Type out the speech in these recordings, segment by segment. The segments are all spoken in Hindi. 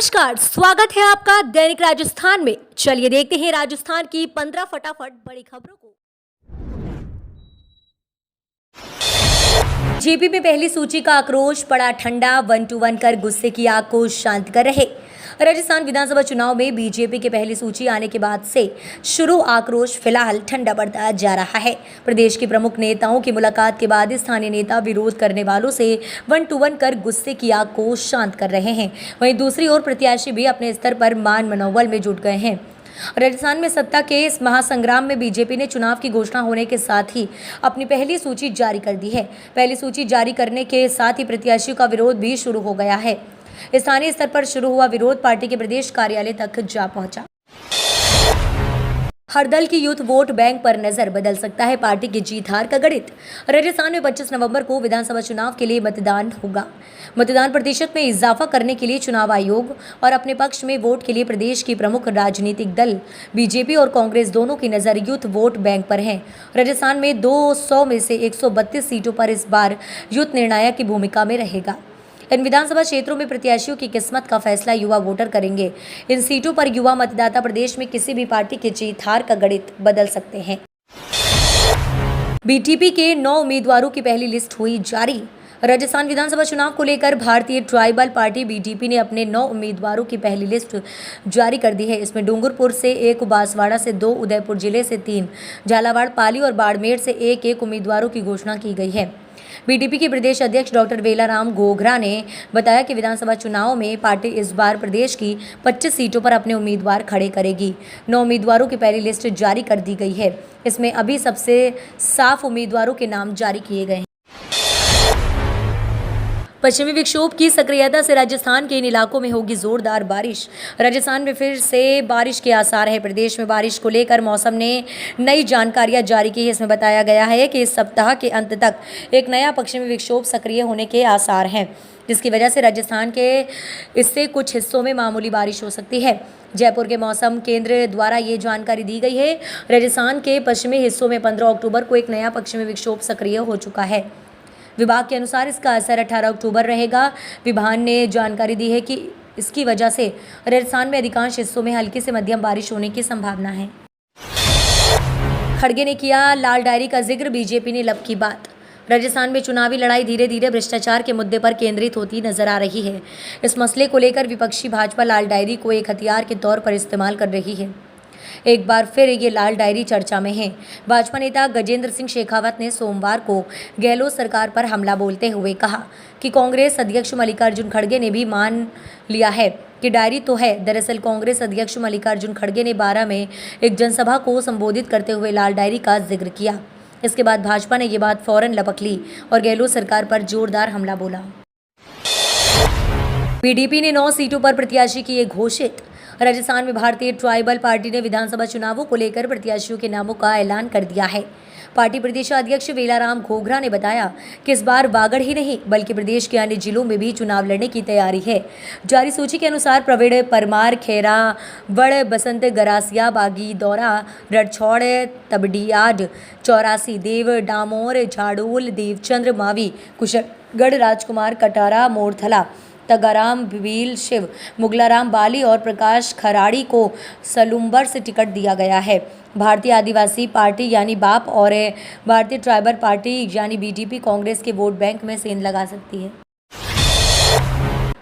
नमस्कार, स्वागत है आपका दैनिक राजस्थान में। चलिए देखते हैं राजस्थान की 15 फटाफट बड़ी खबरों को। जेपी में पहली सूची का आक्रोश पड़ा ठंडा, 1 to 1 कर गुस्से की आग को शांत कर रहे। राजस्थान विधानसभा चुनाव में बीजेपी की पहली सूची आने के बाद से शुरू आक्रोश फिलहाल ठंडा पड़ता जा रहा है। प्रदेश के प्रमुख नेताओं की मुलाकात के बाद स्थानीय नेता विरोध करने वालों से 1 to 1 कर गुस्से की आग को शांत कर रहे हैं। वहीं दूसरी ओर प्रत्याशी भी अपने स्तर पर मान मनोबल में जुट गए हैं। राजस्थान में सत्ता के इस महासंग्राम में बीजेपी ने चुनाव की घोषणा होने के साथ ही अपनी पहली सूची जारी कर दी है। पहली सूची जारी करने के साथ ही प्रत्याशियों का विरोध भी शुरू हो गया है। स्थानीय स्तर पर शुरू हुआ विरोध पार्टी के प्रदेश कार्यालय तक जा पहुंचा। हर दल की यूथ वोट बैंक पर नजर, बदल सकता है पार्टी की जीत हार का गणित। राजस्थान में 25 नवंबर को विधानसभा चुनाव के लिए मतदान होगा। मतदान प्रतिशत में इजाफा करने के लिए चुनाव आयोग और अपने पक्ष में वोट के लिए प्रदेश की प्रमुख राजनीतिक दल बीजेपी और कांग्रेस दोनों की नजर यूथ वोट बैंक पर है। राजस्थान में 200 में से 132 सीटों पर इस बार यूथ निर्णायक की भूमिका में रहेगा। इन विधानसभा क्षेत्रों में प्रत्याशियों की किस्मत का फैसला युवा वोटर करेंगे। इन सीटों पर युवा मतदाता प्रदेश में किसी भी पार्टी की जीत हार का गणित बदल सकते हैं। बीटीपी के 9 उम्मीदवारों की पहली लिस्ट हुई जारी। राजस्थान विधानसभा चुनाव को लेकर भारतीय ट्राइबल पार्टी बीटीपी ने अपने 9 उम्मीदवारों की पहली लिस्ट जारी कर दी है। इसमें डूंगरपुर से 1, बांसवाड़ा से 2, उदयपुर जिले से 3, झालावाड़, पाली और बाड़मेर से 1-1 उम्मीदवारों की घोषणा की गई है। बीटीपी के प्रदेश अध्यक्ष डॉक्टर वेलाराम घोघरा ने बताया कि विधानसभा चुनाव में पार्टी इस बार प्रदेश की 25 सीटों पर अपने उम्मीदवार खड़े करेगी। 9 उम्मीदवारों की पहली लिस्ट जारी कर दी गई है। इसमें अभी सबसे साफ उम्मीदवारों के नाम जारी किए गए हैं। पश्चिमी विक्षोभ की सक्रियता से राजस्थान के इन इलाकों में होगी जोरदार बारिश। राजस्थान में फिर से बारिश के आसार है। प्रदेश में बारिश को लेकर मौसम ने नई जानकारियां जारी की है। इसमें बताया गया है कि इस सप्ताह के अंत तक एक नया पश्चिमी विक्षोभ सक्रिय होने के आसार हैं, जिसकी वजह से राजस्थान के इससे कुछ हिस्सों में मामूली बारिश हो सकती है। जयपुर के मौसम केंद्र द्वारा ये जानकारी दी गई है। राजस्थान के पश्चिमी हिस्सों में 15 अक्टूबर को एक नया पश्चिमी विक्षोभ सक्रिय हो चुका है। विभाग के अनुसार इसका असर 18 अक्टूबर रहेगा। विभाग ने जानकारी दी है कि इसकी वजह से राजस्थान में अधिकांश हिस्सों में हल्की से मध्यम बारिश होने की संभावना है। खड़गे ने किया लाल डायरी का जिक्र, बीजेपी ने लब की बात। राजस्थान में चुनावी लड़ाई धीरे धीरे भ्रष्टाचार के मुद्दे पर केंद्रित होती नजर आ रही है। इस मसले को लेकर विपक्षी भाजपा लाल डायरी को एक हथियार के तौर पर इस्तेमाल कर रही है। एक बार फिर ये लाल डायरी चर्चा में है। भाजपा नेता गजेंद्र सिंह शेखावत ने सोमवार को गहलोत सरकार पर हमला बोलते हुए कहा कि कांग्रेस अध्यक्ष मल्लिकार्जुन खड़गे ने भी मान लिया है कि डायरी तो है। दरअसल कांग्रेस अध्यक्ष मल्लिकार्जुन खड़गे ने 12 में एक जनसभा को संबोधित करते हुए लाल डायरी का जिक्र किया। इसके बाद भाजपा ने ये बात फौरन लपक ली और गहलोत सरकार पर जोरदार हमला बोला। पीडीपी ने 9 सीटों पर प्रत्याशी किए घोषित। राजस्थान में भारतीय ट्राइबल पार्टी ने विधानसभा चुनावों को लेकर प्रत्याशियों के नामों का ऐलान कर दिया है। पार्टी प्रदेश अध्यक्ष वेलाराम घोघरा ने बताया कि इस बार बागड़ ही नहीं बल्कि प्रदेश के अन्य जिलों में भी चुनाव लड़ने की तैयारी है। जारी सूची के अनुसार प्रवीण परमार, खेरा, वड़, बसंत गरासिया, बागी दौरा, रड़छौड़, तबडियाड, चौरासी, देव, डामोर, झाड़ोल, देवचंद्र, मावी, कुशलगढ़, राजकुमार, कटारा, मोरथला, तगाराम, भील, शिव, मुगलाराम, बाली और प्रकाश खराड़ी को सलूम्बर से टिकट दिया गया है। भारतीय आदिवासी पार्टी यानी बाप और भारतीय ट्राइबल पार्टी यानी बीटीपी कांग्रेस के वोट बैंक में सेंध लगा सकती है।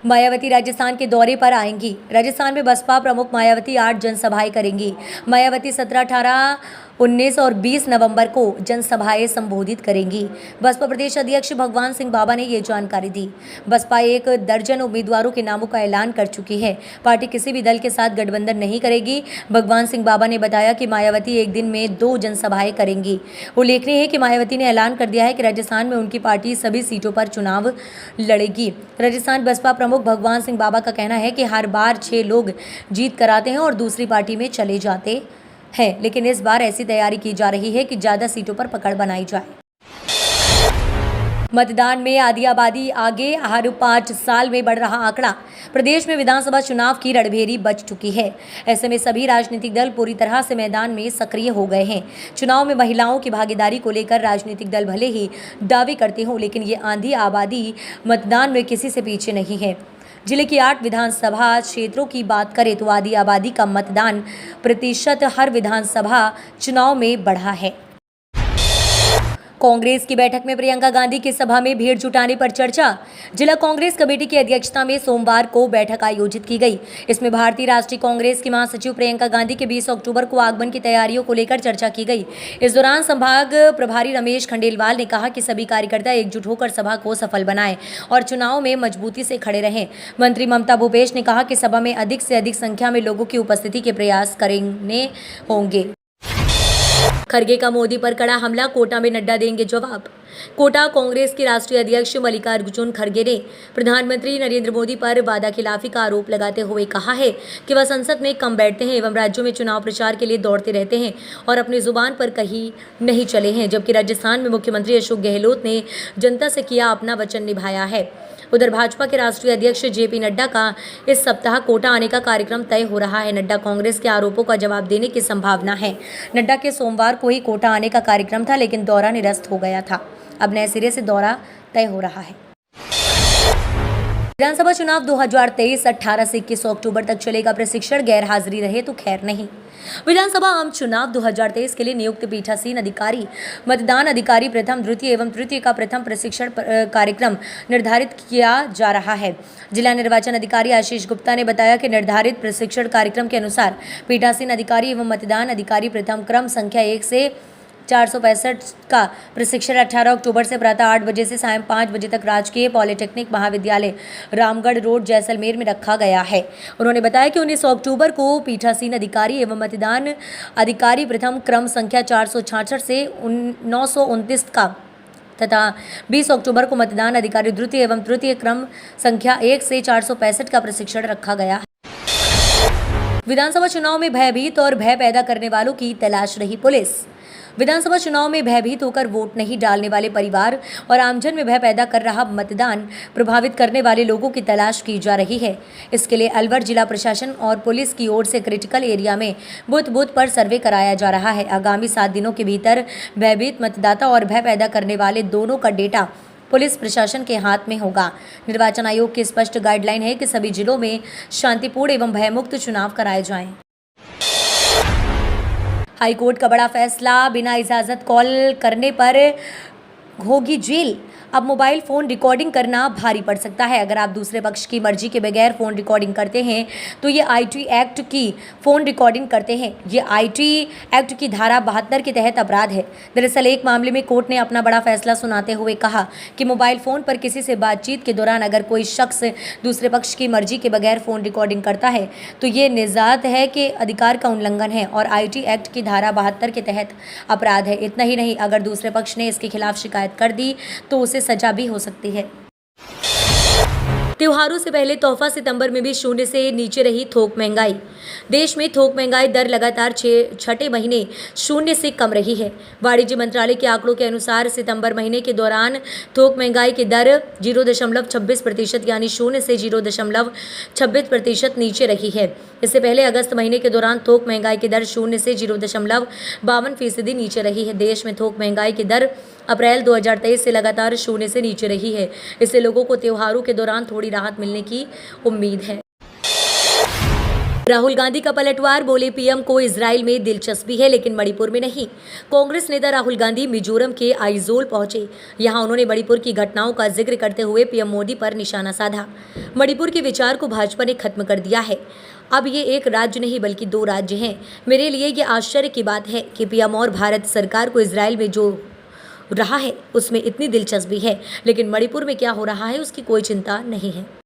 मायावती राजस्थान के दौरे पर आएंगी। राजस्थान में बसपा प्रमुख मायावती 8 जनसभाएं करेंगी। मायावती 17, 18, 19 और 20 नवंबर को जनसभाएं संबोधित करेंगी। बसपा प्रदेश अध्यक्ष भगवान सिंह बाबा ने ये जानकारी दी। बसपा 1 दर्जन उम्मीदवारों के नामों का ऐलान कर चुकी है। पार्टी किसी भी दल के साथ गठबंधन नहीं करेगी। भगवान सिंह बाबा ने बताया कि मायावती एक दिन में 2 जनसभाएं करेंगी। उल्लेखनीय है कि मायावती ने ऐलान कर दिया है कि राजस्थान में उनकी पार्टी सभी सीटों पर चुनाव लड़ेगी। राजस्थान बसपा प्रमुख भगवान सिंह बाबा का कहना है कि हर बार 6 लोग जीत कराते हैं और दूसरी पार्टी में चले जाते हैं, लेकिन इस बार ऐसी तैयारी की जा रही है कि ज्यादा सीटों पर पकड़ बनाई जाए। मतदान में आधी आबादी आगे, हर 5 साल में बढ़ रहा आंकड़ा। प्रदेश में विधानसभा चुनाव की रणभेरी बज चुकी है। ऐसे में सभी राजनीतिक दल पूरी तरह से मैदान में सक्रिय हो गए हैं। चुनाव में महिलाओं की भागीदारी को लेकर राजनीतिक दल भले ही दावे करते हों, लेकिन ये आंधी आबादी मतदान में किसी से पीछे नहीं है। जिले की 8 विधानसभा क्षेत्रों की बात करें तो आधी आबादी का मतदान प्रतिशत हर विधानसभा चुनाव में बढ़ा है। कांग्रेस की बैठक में प्रियंका गांधी की सभा में भीड़ जुटाने पर चर्चा। जिला कांग्रेस कमेटी की अध्यक्षता में सोमवार को बैठक आयोजित की गई। इसमें भारतीय राष्ट्रीय कांग्रेस की महासचिव प्रियंका गांधी के 20 अक्टूबर को आगमन की तैयारियों को लेकर चर्चा की गई। इस दौरान संभाग प्रभारी रमेश खंडेलवाल ने कहा कि सभी कार्यकर्ता एकजुट होकर सभा को सफल बनाएं और चुनाव में मजबूती से खड़े रहें। मंत्री ममता भूपेश ने कहा कि सभा में अधिक से अधिक संख्या में लोगों की उपस्थिति के प्रयास करने होंगे। खरगे का मोदी पर कड़ा हमला, कोटा में नड्डा देंगे जवाब। कोटा कांग्रेस के राष्ट्रीय अध्यक्ष मल्लिकार्जुन खरगे ने प्रधानमंत्री नरेंद्र मोदी पर वादाखिलाफी का आरोप लगाते हुए कहा है कि वह संसद में कम बैठते हैं एवं राज्यों में चुनाव प्रचार के लिए दौड़ते रहते हैं और अपनी जुबान पर कहीं नहीं चले हैं, जबकि राजस्थान में मुख्यमंत्री अशोक गहलोत ने जनता से किया अपना वचन निभाया है। उधर भाजपा के राष्ट्रीय अध्यक्ष जेपी नड्डा का इस सप्ताह कोटा आने का कार्यक्रम तय हो रहा है। नड्डा कांग्रेस के आरोपों का जवाब देने की संभावना है। नड्डा के सोमवार को ही कोटा आने का कार्यक्रम था, लेकिन दौरा निरस्त हो गया था। अब नए सिरे से दौरा तय हो रहा है। विधानसभा चुनाव 2023 18 से 21 अक्टूबर तक चलेगा प्रशिक्षण, गैर हाजिरी रहे तो खैर नहीं। विधानसभा आम चुनाव 2023 के लिए नियुक्त पीठासीन अधिकारी, मतदान अधिकारी प्रथम, द्वितीय एवं तृतीय का प्रथम प्रशिक्षण कार्यक्रम निर्धारित किया जा रहा है। जिला निर्वाचन अधिकारी आशीष गुप्ता ने बताया कि निर्धारित प्रशिक्षण कार्यक्रम के अनुसार पीठासीन अधिकारी एवं मतदान अधिकारी प्रथम क्रम संख्या 1 से 465 का प्रशिक्षण 18 अक्टूबर से प्रातः 8 बजे से सायं 5 बजे तक राजकीय पॉलिटेक्निक महाविद्यालय रामगढ़ रोड जैसलमेर में रखा गया है। उन्होंने बताया कि 19 अक्टूबर को पीठासीन अधिकारी एवं मतदान अधिकारी प्रथम क्रम संख्या 466 से 929 का तथा 20 अक्टूबर को मतदान अधिकारी द्वितीय एवं तृतीय क्रम संख्या 1 से 465 का प्रशिक्षण रखा गया है। विधानसभा चुनाव में भयभीत और भय पैदा करने वालों की तलाश रही पुलिस। विधानसभा चुनाव में भयभीत होकर वोट नहीं डालने वाले परिवार और आमजन में भय पैदा कर रहा मतदान प्रभावित करने वाले लोगों की तलाश की जा रही है। इसके लिए अलवर जिला प्रशासन और पुलिस की ओर से क्रिटिकल एरिया में बूथ बूथ पर सर्वे कराया जा रहा है। आगामी 7 दिनों के भीतर भयभीत मतदाता और भय पैदा करने वाले दोनों का डेटा पुलिस प्रशासन के हाथ में होगा। निर्वाचन आयोग की स्पष्ट गाइडलाइन है कि सभी जिलों में शांतिपूर्ण एवं भयमुक्त चुनाव कराए जाएं। हाईकोर्ट का बड़ा फैसला, बिना इजाज़त कॉल करने पर होगी जेल। अब मोबाइल फ़ोन रिकॉर्डिंग करना भारी पड़ सकता है। अगर आप दूसरे पक्ष की मर्जी के बगैर फ़ोन रिकॉर्डिंग करते हैं तो ये आईटी एक्ट की फ़ोन रिकॉर्डिंग करते हैं। ये आईटी एक्ट की धारा 72 के तहत अपराध है। दरअसल एक मामले में कोर्ट ने अपना बड़ा फैसला सुनाते हुए कहा कि मोबाइल फ़ोन पर किसी से बातचीत के दौरान अगर कोई शख्स दूसरे पक्ष की मर्जी के बगैर फ़ोन रिकॉर्डिंग करता है तो ये निजात है कि अधिकार का उल्लंघन है और आईटी एक्ट की धारा 72 के तहत अपराध है। इतना ही नहीं, अगर दूसरे पक्ष ने इसके खिलाफ शिकायत कर दी तो उसे सजा भी हो सकती है। त्योहारों से पहले तोहफा, सितंबर में भी शून्य से नीचे रही थोक महंगाई। देश में थोक महंगाई दर लगातार छठे महीने शून्य से कम रही है। वाणिज्य मंत्रालय के आंकड़ों के अनुसार सितंबर महीने के दौरान थोक महंगाई की दर 0.26% यानी शून्य से 0.26% नीचे रही है। इससे पहले अगस्त महीने के दौरान थोक महंगाई की दर शून्य से 0.52% नीचे रही है। देश में थोक महंगाई की दर अप्रैल 2023 से लगातार शून्य से नीचे रही है। इससे लोगों को त्योहारों के दौरान थोड़ी राहत मिलने की उम्मीद है। राहुल गांधी का पलटवार, बोले पीएम को इजराइल में दिलचस्पी है लेकिन मणिपुर में नहीं। कांग्रेस नेता राहुल गांधी मिजोरम के आइजोल पहुंचे। यहां उन्होंने मणिपुर की घटनाओं का जिक्र करते हुए पीएम मोदी पर निशाना साधा। मणिपुर के विचार को भाजपा ने खत्म कर दिया है। अब ये एक राज्य नहीं बल्कि 2 राज्य हैं। मेरे लिए ये आश्चर्य की बात है कि पीएम और भारत सरकार को इजराइल में जो रहा है उसमें इतनी दिलचस्पी है, लेकिन मणिपुर में क्या हो रहा है उसकी कोई चिंता नहीं है।